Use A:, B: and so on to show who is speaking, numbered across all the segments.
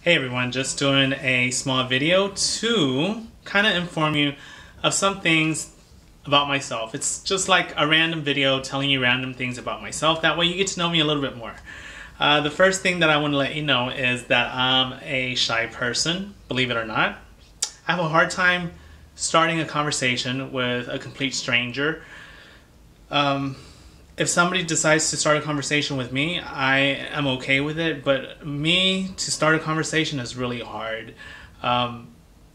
A: Hey everyone, just doing a small video to kind of inform you of some things about myself. It's just like a random video telling you random things about myself. That way you get to know me a little bit more. The first thing that I want to let you know is that I'm a shy person, believe it or not. I have a hard time starting a conversation with a complete stranger. If somebody decides to start a conversation with me, I am okay with it, but me to start a conversation is really hard. I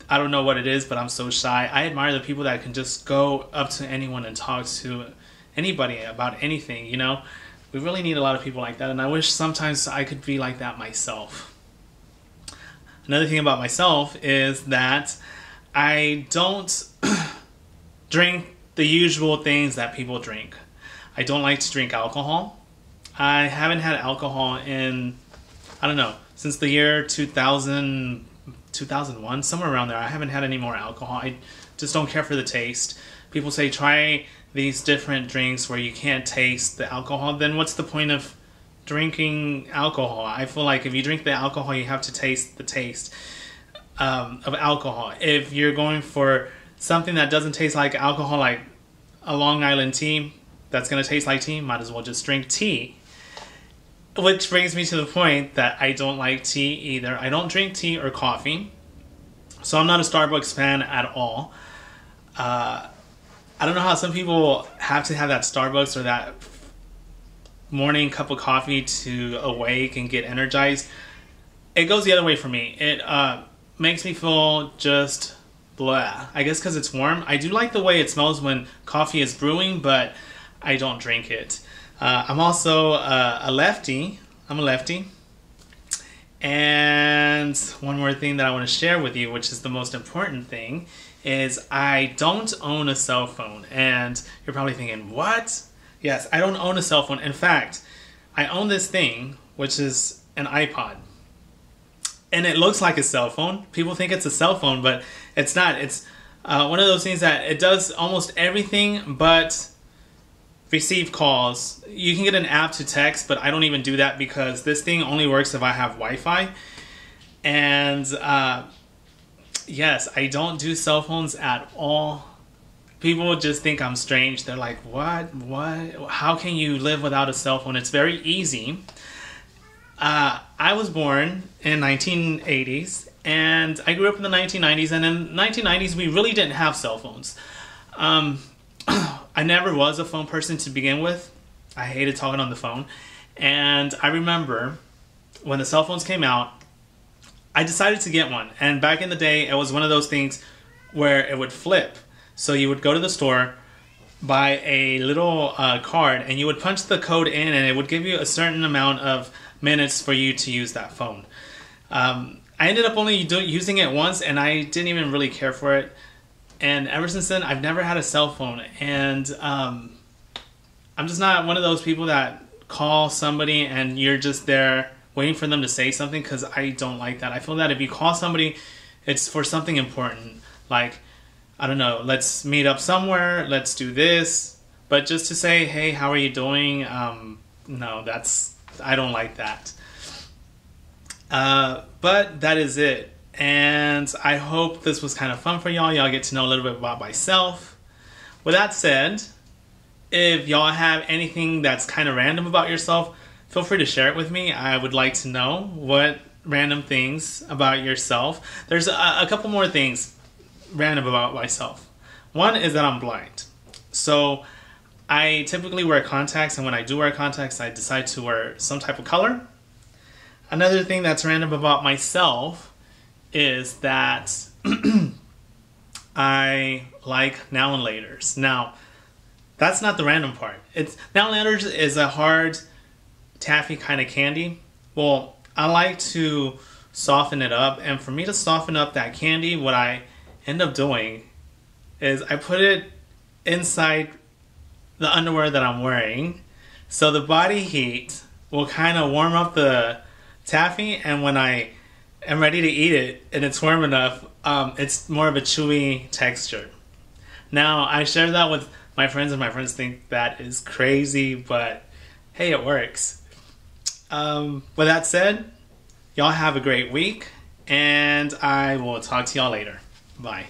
A: don't know what it is, but I'm so shy. I admire the people that can just go up to anyone and talk to anybody about anything, you know? We really need a lot of people like that, and I wish sometimes I could be like that myself. Another thing about myself is that I don't drink the usual things that people drink. I don't like to drink alcohol. I haven't had alcohol in, I don't know, since the year 2000, 2001, somewhere around there. I haven't had any more alcohol. I just don't care for the taste. People say try these different drinks where you can't taste the alcohol. Then what's the point of drinking alcohol? I feel like if you drink the alcohol, you have to taste the taste of alcohol. If you're going for something that doesn't taste like alcohol, like a Long Island tea, that's going to taste like tea, might as well just drink tea. Which brings me to the point that I don't like tea either. I don't drink tea or coffee. So I'm not a Starbucks fan at all. I don't know how some people have to have that Starbucks or that morning cup of coffee to awake and get energized. It goes the other way for me. It makes me feel just blah. I guess because it's warm. I do like the way it smells when coffee is brewing, but I don't drink it. I'm also a lefty. I'm a lefty. And one more thing that I want to share with you, which is the most important thing, is I don't own a cell phone. And you're probably thinking, what? Yes, I don't own a cell phone. In fact, I own this thing, which is an iPod. And it looks like a cell phone. People think it's a cell phone, but it's not. It's one of those things that it does almost everything but receive calls. You can get an app to text, but I don't even do that because this thing only works if I have Wi-Fi. And yes, I don't do cell phones at all. People just think I'm strange. They're like, what? How can you live without a cell phone? It's very easy. I was born in 1980s and I grew up in the 1990s, and in the 1990s we really didn't have cell phones. I never was a phone person to begin with. I hated talking on the phone. And I remember when the cell phones came out, I decided to get one. And back in the day, it was one of those things where it would flip. So you would go to the store, buy a little card, and you would punch the code in, and it would give you a certain amount of minutes for you to use that phone. I ended up only using it once, and I didn't even really care for it. And ever since then, I've never had a cell phone. And I'm just not one of those people that call somebody and you're just there waiting for them to say something, because I don't like that. I feel that if you call somebody, it's for something important. Like, I don't know, let's meet up somewhere, let's do this. But just to say, hey, how are you doing? No, I don't like that. But that is it. And I hope this was kind of fun for y'all. Y'all get to know a little bit about myself. With that said, if y'all have anything that's kind of random about yourself, feel free to share it with me. I would like to know what random things about yourself. There's a couple more things random about myself. One is that I'm blind. So I typically wear contacts, and when I do wear contacts, I decide to wear some type of color. Another thing that's random about myself is that I like now and laters. Now, that's not the random part. Now and laters is a hard taffy kind of candy. Well, I like to soften it up, and for me to soften up that candy, what I end up doing is I put it inside the underwear that I'm wearing, so the body heat will kind of warm up the taffy, and when I am ready to eat it and it's warm enough, it's more of a chewy texture. Now, I share that with my friends, and my friends think that is crazy, but hey, it works. With that said, y'all have a great week, and I will talk to y'all later. Bye.